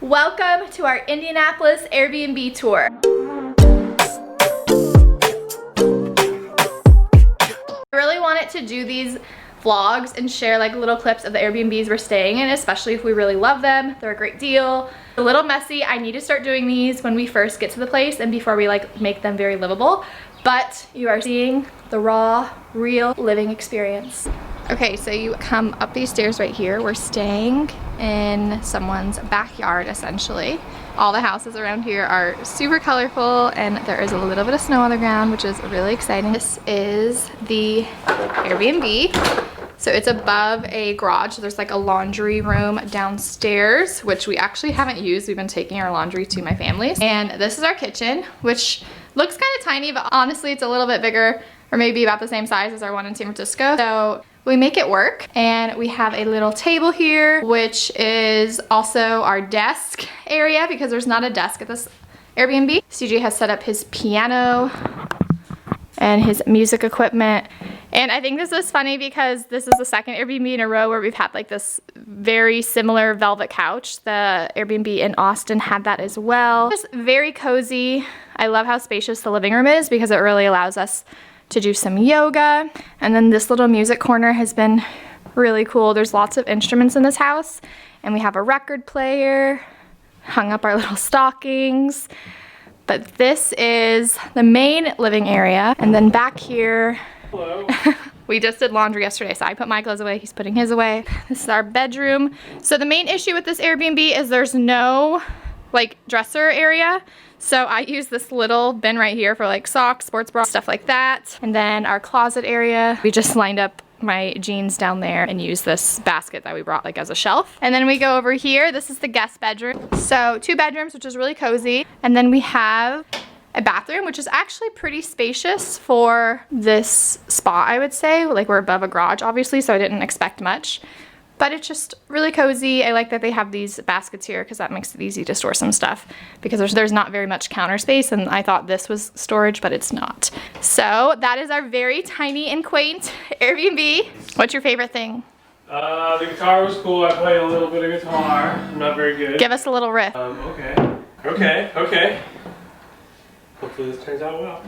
Welcome to our Indianapolis Airbnb tour. I really wanted to do these vlogs and share like little clips of the Airbnbs we're staying in, especially if we really love them. They're a great deal. A little messy. I need to start doing these when we first get to the place and before we like make them very livable. But you are seeing the raw, real living experience. Okay, so you come up these stairs right here. We're staying in someone's backyard, essentially. All the houses around here are super colorful and there is a little bit of snow on the ground, which is really exciting. This is the Airbnb. So it's above a garage. There's like a laundry room downstairs, which we actually haven't used. We've been taking our laundry to my family's. And this is our kitchen, which looks kind of tiny, but honestly it's a little bit bigger, or maybe about the same size as our one in San Francisco. So we make it work, and we have a little table here, which is also our desk area because there's not a desk at this Airbnb. CJ has set up his piano and his music equipment. And I think this is funny because this is the second Airbnb in a row where we've had like this very similar velvet couch. The Airbnb in Austin had that as well. Just very cozy. I love how spacious the living room is because it really allows us to do some yoga. And then this little music corner has been really cool. There's lots of instruments in this house, and we have a record player, hung up our little stockings. But this is the main living area. And then back here, hello. We just did laundry yesterday, so I put my clothes away, he's putting his away. This is our bedroom. So the main issue with this Airbnb is there's no like dresser area. So I use this little bin right here for like socks, sports bras, stuff like that. And then our closet area, we just lined up my jeans down there and use this basket that we brought like as a shelf. And then we go over here, this is the guest bedroom. So 2 bedrooms, which is really cozy. And then we have a bathroom, which is actually pretty spacious for this spot, I would say. Like we're above a garage, obviously, so I didn't expect much. But it's just really cozy. I like that they have these baskets here because that makes it easy to store some stuff because there's not very much counter space, and I thought this was storage, but it's not. So that is our very tiny and quaint Airbnb. What's your favorite thing? The guitar was cool. I play a little bit of guitar. I'm not very good. Give us a little riff. Okay. Hopefully this turns out well.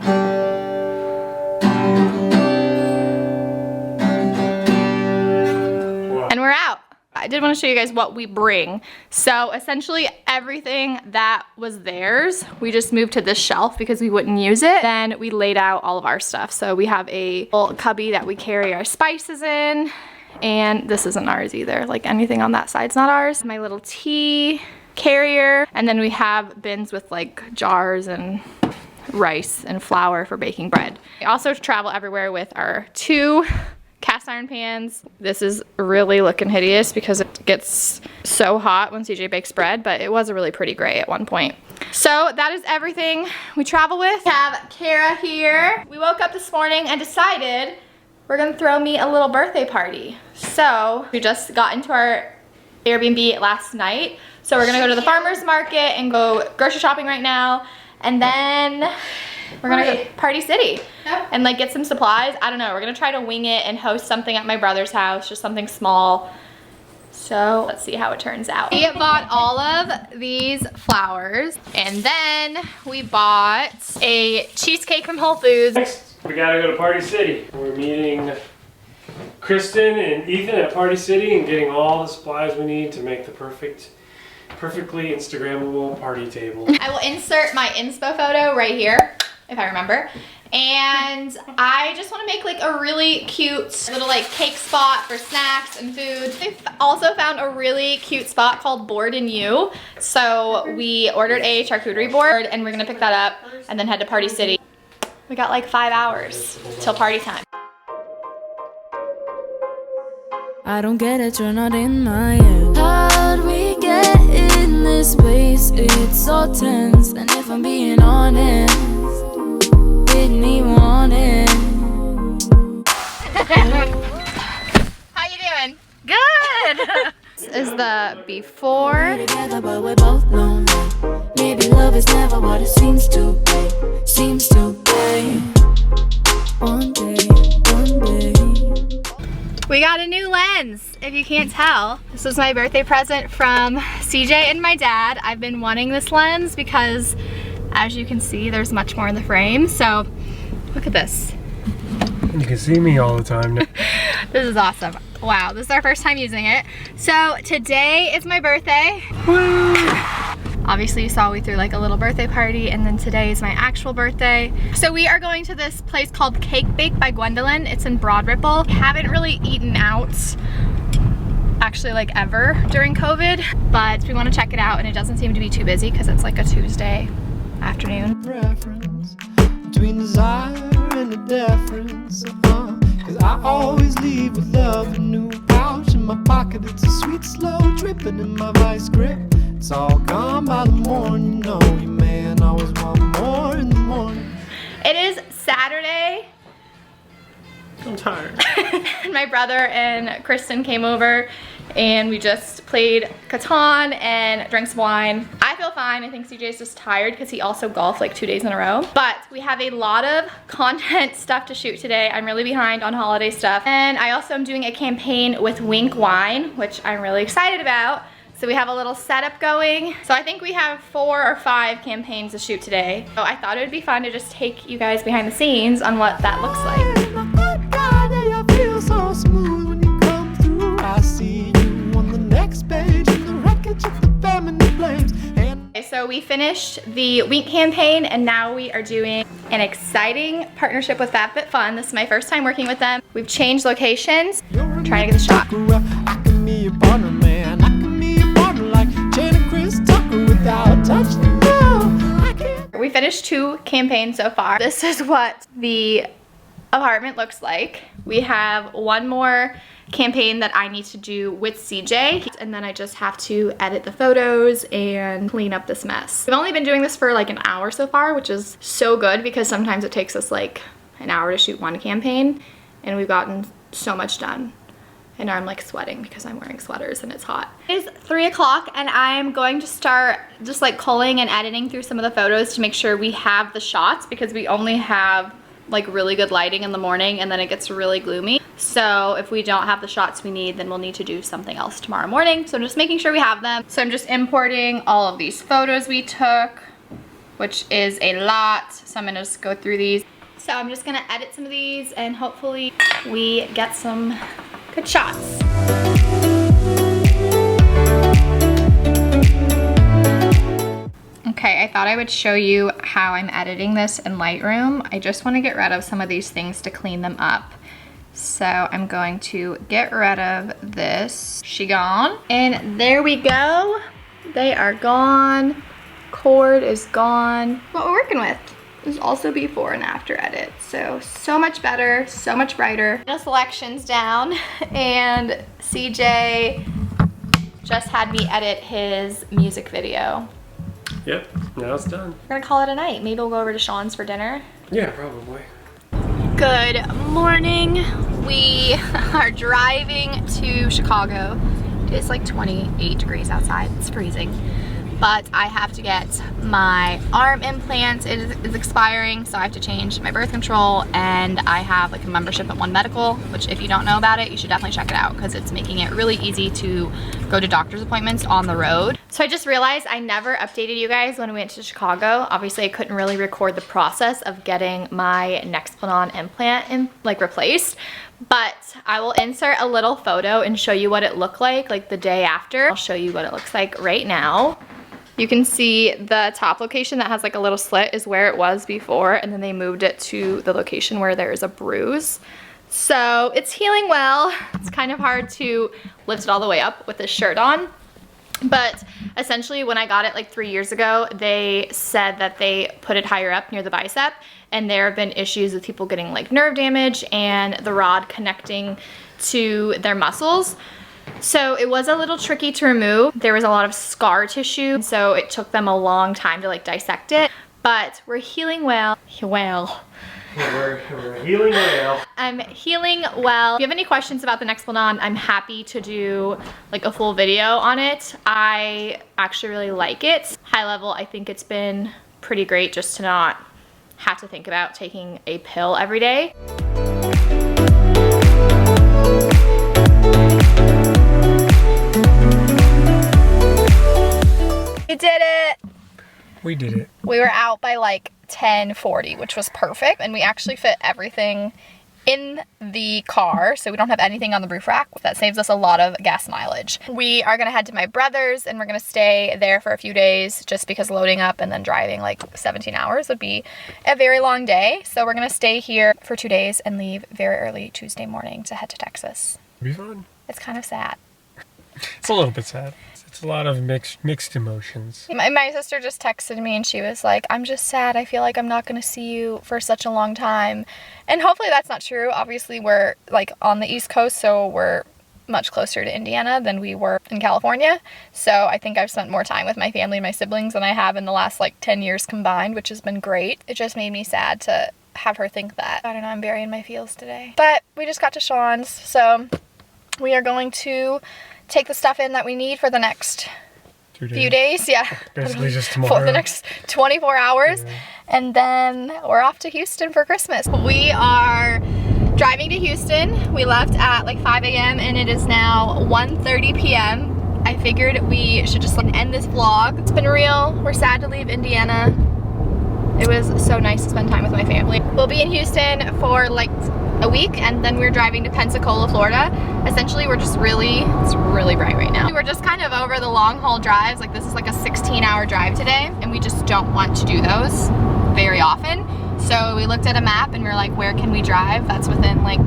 And we're out. I did want to show you guys what we bring. So essentially everything that was theirs, we just moved to this shelf because we wouldn't use it. Then we laid out all of our stuff. So we have a little cubby that we carry our spices in, and this isn't ours either. Like anything on that side's not ours. My little tea carrier, and then we have bins with like jars and rice and flour for baking bread. We also travel everywhere with our 2 cast iron pans. This is really looking hideous because it gets so hot when CJ bakes bread, but it was a really pretty gray at one point. So that is everything we travel with. We have Kara here. We woke up this morning and decided we're gonna throw me a little birthday party. So we just got into our Airbnb last night. So we're gonna go to the farmer's market and go grocery shopping right now. And then we're gonna go to Party City and like get some supplies. I don't know, we're gonna try to wing it and host something at my brother's house, just something small. So let's see how it turns out. We bought all of these flowers, and then we bought a cheesecake from Whole Foods. Next, we gotta go to Party City. We're meeting Kristen and Ethan at Party City and getting all the supplies we need to make the perfectly Instagrammable party table. I will insert my inspo photo right here, if I remember. And I just want to make like a really cute little like cake spot for snacks and food. I also found a really cute spot called Board and You. So we ordered a charcuterie board and we're gonna pick that up and then head to Party City. We got like 5 hours till party time. I don't get it, you're not in my head. How'd we get in this place? It's so tense, and if I'm being honest, didn't even want it. How you doing? Good! This is the before. We're together, but we're both lonely. Maybe love is never what it seems to be. Seems to be. One day. We got a new lens. It if you can't tell. This was my birthday present from CJ and my dad. I've been wanting this lens because, as you can see, there's much more in the frame. So look at this. You can see me all the time now. This is awesome. Wow, this is our first time using it. So today is my birthday. Woo! Obviously you saw we threw like a little birthday party, and then today is my actual birthday. So we are going to this place called Cake Bake by Gwendolyn. It's in Broad Ripple. Haven't really eaten out actually like ever during COVID, but we want to check it out, and it doesn't seem to be too busy because it's like a Tuesday afternoon. Preference between desire and a deference, cause I always leave with love, a new pouch in my pocket. It's a sweet slow dripping in my vice grip. It's all gone by the morning, you know you man always want more in the morning. It is Saturday. I'm tired. My brother and Kristen came over and we just played Catan and drank some wine. I feel fine. I think CJ's just tired because he also golfed like 2 days in a row. But we have a lot of content stuff to shoot today. I'm really behind on holiday stuff. And I also am doing a campaign with Wink Wine, which I'm really excited about. So we have a little setup going. So I think we have 4 or 5 campaigns to shoot today. So I thought it would be fun to just take you guys behind the scenes on what that looks like. I feel so smooth when you come through. I see you on the next page in the wreckage of the feminine flames. Okay, so we finished the Wink campaign, and now we are doing an exciting partnership with FabFitFun. This is my first time working with them. We've changed locations. I'm trying to get the shot. I can be your partner, man. I can be your partner like Jen and Chris Tucker without touching the ground. I can't. We finished 2 campaigns so far. This is what the apartment looks like. We have 1 more campaign that I need to do with CJ, and then I just have to edit the photos and clean up this mess. We've only been doing this for like an hour so far, which is so good because sometimes it takes us like an hour to shoot 1 campaign, and we've gotten so much done. And now I'm like sweating because I'm wearing sweaters and it's hot. It is 3 o'clock and I'm going to start just like culling and editing through some of the photos to make sure we have the shots, because we only have like really good lighting in the morning and then it gets really gloomy. So if we don't have the shots we need, then we'll need to do something else tomorrow morning. So I'm just making sure we have them. So I'm just importing all of these photos we took, which is a lot. So I'm gonna just go through these. So I'm just gonna edit some of these and hopefully we get some good shots. Okay, I thought I would show you how I'm editing this in Lightroom. I just want to get rid of some of these things to clean them up. So I'm going to get rid of this. She gone. And there we go. They are gone. Cord is gone. What we're working with is also before and after edit. So much better, so much brighter. No selections down. And CJ just had me edit his music video. Yep, now it's done. We're gonna call it a night. Maybe we'll go over to Sean's for dinner. Yeah, probably. Good morning. We are driving to Chicago. It's like 28 degrees outside. It's freezing. But I have to get my arm implant. It is expiring, so I have to change my birth control, and I have like a membership at One Medical, which if you don't know about it, you should definitely check it out because it's making it really easy to go to doctor's appointments on the road. So I just realized I never updated you guys when we went to Chicago. Obviously I couldn't really record the process of getting my Nexplanon implant replaced, but I will insert a little photo and show you what it looked like the day after. I'll show you what it looks like right now. You can see the top location that has like a little slit is where it was before, and then they moved it to the location where there is a bruise. So it's healing well. It's kind of hard to lift it all the way up with this shirt on. But essentially when I got it like 3 years ago, they said that they put it higher up near the bicep, and there have been issues with people getting like nerve damage and the rod connecting to their muscles. So it was a little tricky to remove. There was a lot of scar tissue, so it took them a long time to like dissect it, but we're healing well. We're healing well. I'm healing well. If you have any questions about the Nexplanon, I'm happy to do like a full video on it. I actually really like it. High level, I think it's been pretty great just to not have to think about taking a pill every day. We did it. We did it. We were out by like 10:40, which was perfect. And we actually fit everything in the car, so we don't have anything on the roof rack. That saves us a lot of gas mileage. We are gonna head to my brother's and we're gonna stay there for a few days just because loading up and then driving like 17 hours would be a very long day. So we're gonna stay here for 2 days and leave very early Tuesday morning to head to Texas. It'll be fun. It's kind of sad. It's a little bit sad. It's a lot of mixed emotions. My sister just texted me and she was like, I'm just sad. I feel like I'm not going to see you for such a long time. And hopefully that's not true. Obviously we're like on the East Coast, so we're much closer to Indiana than we were in California. So I think I've spent more time with my family and my siblings than I have in the last like 10 years combined, which has been great. It just made me sad to have her think that. I don't know, I'm burying my feels today. But we just got to Sean's, so we are going to take the stuff in that we need for the next few days. Yeah. Basically just tomorrow. For the next 24 hours. Yeah. And then we're off to Houston for Christmas. We are driving to Houston. We left at like 5 a.m. and it is now 1:30 p.m. I figured we should just end this vlog. It's been real. We're sad to leave Indiana. It was so nice to spend time with my family. We'll be in Houston for like a week and then we're driving to Pensacola, Florida. Essentially it's really bright right now. We're just kind of over the long haul drives. Like this is like a 16-hour drive today and we just don't want to do those very often. So we looked at a map and we were like, where can we drive that's within like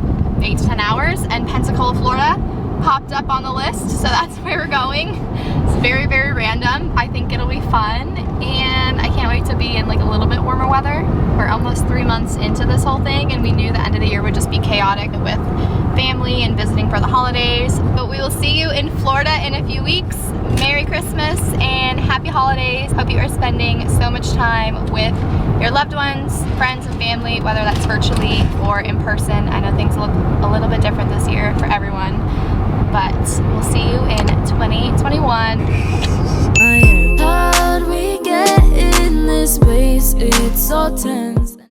8 to 10 hours? And Pensacola, Florida popped up on the list, so that's where we're going. It's very, very random. I think it'll be fun and I can't wait to be in like a little bit warmer weather. We're almost 3 months into this whole thing and we knew the end of the year would just be chaotic with family and visiting for the holidays. But we will see you in Florida in a few weeks. Merry Christmas and happy holidays. Hope you are spending so much time with your loved ones, friends and family, whether that's virtually or in person. I know things look a little bit different this year for everyone, but we'll see you in 2021. How'd we get in this place? It's so tense.